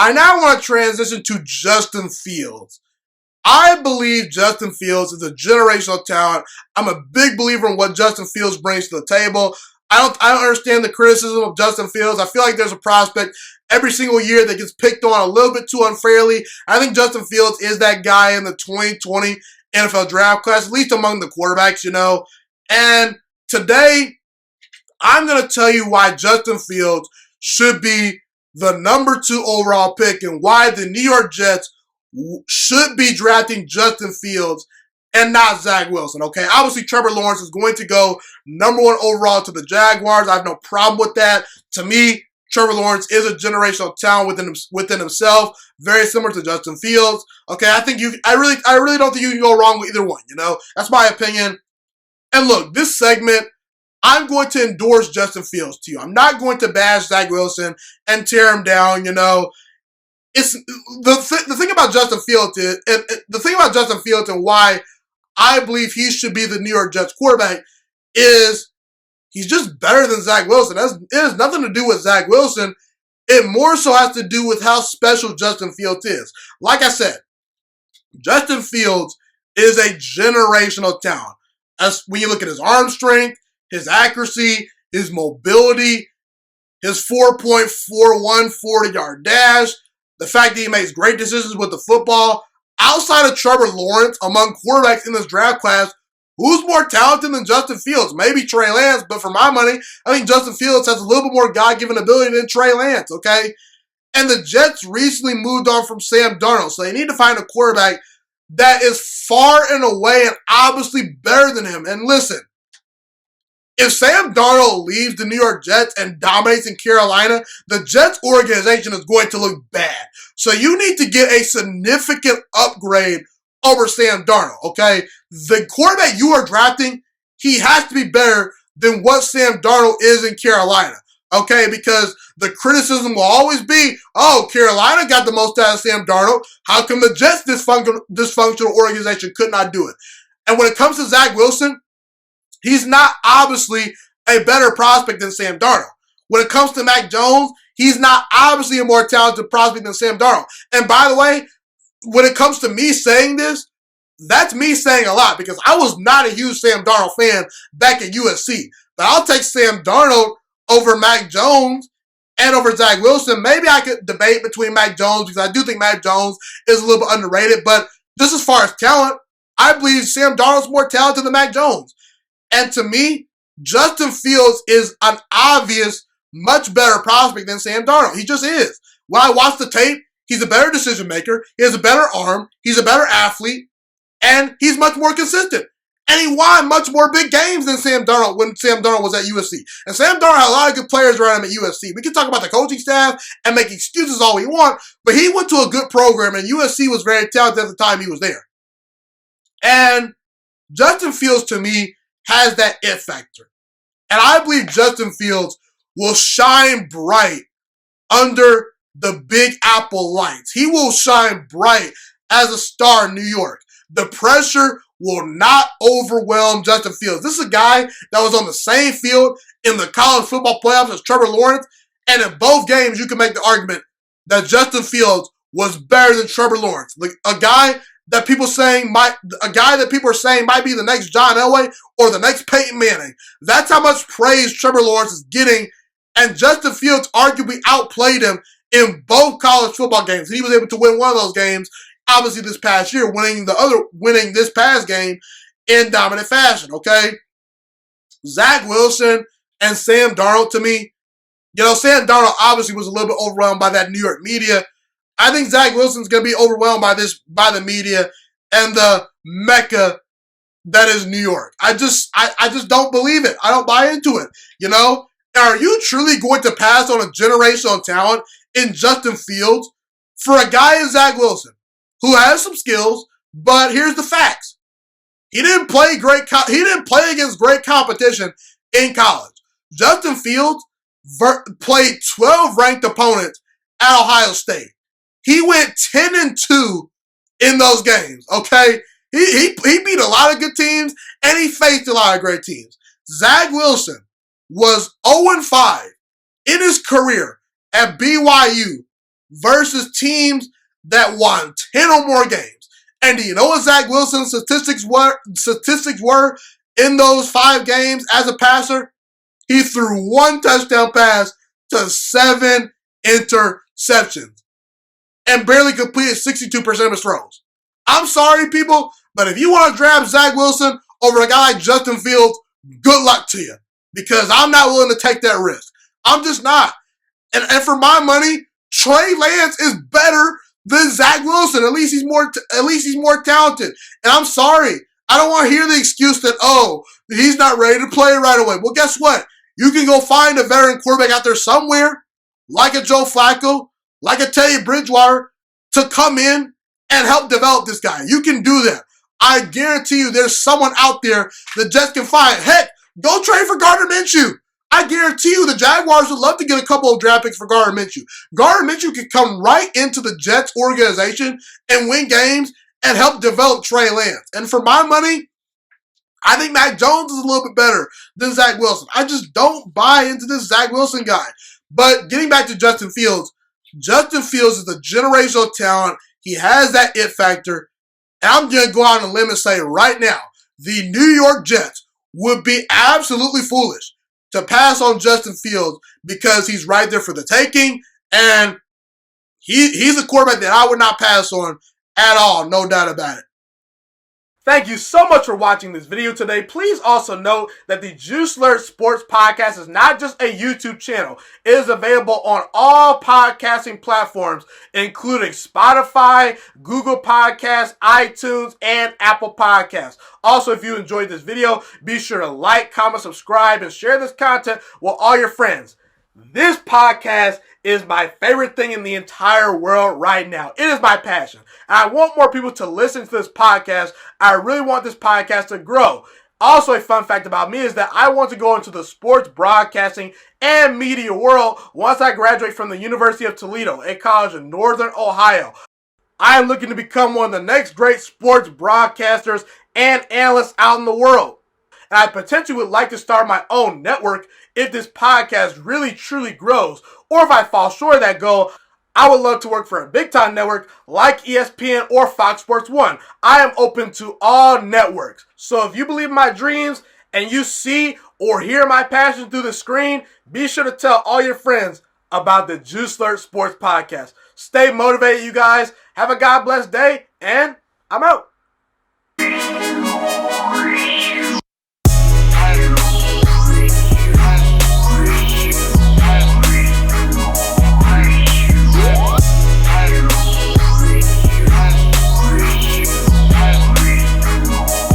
I now want to transition to Justin Fields. I believe Justin Fields is a generational talent. I'm a big believer in what Justin Fields brings to the table. I don't understand the criticism of Justin Fields. I feel like there's a prospect every single year that gets picked on a little bit too unfairly. I think Justin Fields is that guy in the 2020 NFL draft class, at least among the quarterbacks, And today, I'm going to tell you why Justin Fields should be the number 2 overall pick and why the New York Jets should be drafting Justin Fields and not Zach Wilson, okay? Obviously, Trevor Lawrence is going to go number 1 overall to the Jaguars. I have no problem with that. To me, Trevor Lawrence is a generational talent within himself, very similar to Justin Fields. Okay, I really don't think you can go wrong with either one, That's my opinion. And look, this segment, I'm going to endorse Justin Fields to you. I'm not going to bash Zach Wilson and tear him down, It's the thing about Justin Fields is the thing about Justin Fields and why I believe he should be the New York Jets quarterback is he's just better than Zach Wilson. It has nothing to do with Zach Wilson. It more so has to do with how special Justin Fields is. Like I said, Justin Fields is a generational talent. As when you look at his arm strength, his accuracy, his mobility, his 4.41 40-yard dash, the fact that he makes great decisions with the football. Outside of Trevor Lawrence, among quarterbacks in this draft class, who's more talented than Justin Fields? Maybe Trey Lance, but for my money, I think Justin Fields has a little bit more God-given ability than Trey Lance, okay? And the Jets recently moved on from Sam Darnold, so they need to find a quarterback that is far and away and obviously better than him. And listen, if Sam Darnold leaves the New York Jets and dominates in Carolina, the Jets organization is going to look bad. So you need to get a significant upgrade over Sam Darnold, okay? The quarterback you are drafting, he has to be better than what Sam Darnold is in Carolina, okay? Because the criticism will always be, oh, Carolina got the most out of Sam Darnold. How come the Jets dysfunctional organization could not do it? And when it comes to Zach Wilson, he's not obviously a better prospect than Sam Darnold. When it comes to Mac Jones, he's not obviously a more talented prospect than Sam Darnold. And by the way, when it comes to me saying this, that's me saying a lot because I was not a huge Sam Darnold fan back at USC. But I'll take Sam Darnold over Mac Jones and over Zach Wilson. Maybe I could debate between Mac Jones because I do think Mac Jones is a little bit underrated. But just as far as talent, I believe Sam Darnold's more talented than Mac Jones. And to me, Justin Fields is an obvious, much better prospect than Sam Darnold. He just is. When I watch the tape, he's a better decision maker. He has a better arm. He's a better athlete. And he's much more consistent. And he won much more big games than Sam Darnold when Sam Darnold was at USC. And Sam Darnold had a lot of good players around him at USC. We can talk about the coaching staff and make excuses all we want, but he went to a good program, and USC was very talented at the time he was there. And Justin Fields, to me, has that it factor. And I believe Justin Fields will shine bright under the Big Apple lights. He will shine bright as a star in New York. The pressure will not overwhelm Justin Fields. This is a guy that was on the same field in the college football playoffs as Trevor Lawrence, and in both games you can make the argument that Justin Fields was better than Trevor Lawrence. Like a guy that people are saying might be the next John Elway or the next Peyton Manning. That's how much praise Trevor Lawrence is getting, and Justin Fields arguably outplayed him in both college football games. He was able to win one of those games, obviously this past year, winning this past game in dominant fashion, okay? Zach Wilson and Sam Darnold, to me, Sam Darnold obviously was a little bit overwhelmed by that New York media. I think Zach Wilson's going to be overwhelmed by the media and the mecca that is New York. I just don't believe it. I don't buy into it, Are you truly going to pass on a generational talent in Justin Fields for a guy in Zach Wilson who has some skills, but here's the facts. He didn't play against great competition in college. Justin Fields played 12 ranked opponents at Ohio State. He went 10-2 in those games, okay? He beat a lot of good teams, and he faced a lot of great teams. Zach Wilson was 0-5 in his career at BYU versus teams that won 10 or more games. And do you know what Zach Wilson's statistics were in those 5 games as a passer? He threw 1 touchdown pass to 7 interceptions and barely completed 62% of his throws. I'm sorry, people, but if you want to draft Zach Wilson over a guy like Justin Fields, good luck to you, because I'm not willing to take that risk. I'm just not. And for my money, Trey Lance is better than Zach Wilson. At least he's more talented. And I'm sorry, I don't want to hear the excuse that, oh, he's not ready to play right away. Well, guess what? You can go find a veteran quarterback out there somewhere, like a Joe Flacco, like a Teddy Bridgewater, to come in and help develop this guy. You can do that. I guarantee you there's someone out there the Jets can find. Heck, go trade for Gardner Minshew. I guarantee you the Jaguars would love to get a couple of draft picks for Gardner Minshew. Gardner Minshew could come right into the Jets organization and win games and help develop Trey Lance. And for my money, I think Mac Jones is a little bit better than Zach Wilson. I just don't buy into this Zach Wilson guy. But getting back to Justin Fields is a generational talent. He has that it factor. And I'm going to go out on a limb and say right now, the New York Jets would be absolutely foolish to pass on Justin Fields because he's right there for the taking. And he's a quarterback that I would not pass on at all, no doubt about it. Thank you so much for watching this video today. Please also note that the Juiciest Sports Podcast is not just a YouTube channel. It is available on all podcasting platforms, including Spotify, Google Podcasts, iTunes, and Apple Podcasts. Also, if you enjoyed this video, be sure to like, comment, subscribe, and share this content with all your friends. This podcast is my favorite thing in the entire world right now. It is my passion. And I want more people to listen to this podcast. I really want this podcast to grow. Also, a fun fact about me is that I want to go into the sports broadcasting and media world once I graduate from the University of Toledo, a college in Northern Ohio. I am looking to become one of the next great sports broadcasters and analysts out in the world. And I potentially would like to start my own network if this podcast really truly grows. Or if I fall short of that goal, I would love to work for a big time network like ESPN or Fox Sports 1. I am open to all networks. So if you believe in my dreams and you see or hear my passion through the screen, be sure to tell all your friends about the Juiciest Sports Podcast. Stay motivated, you guys. Have a God bless day, and I'm out.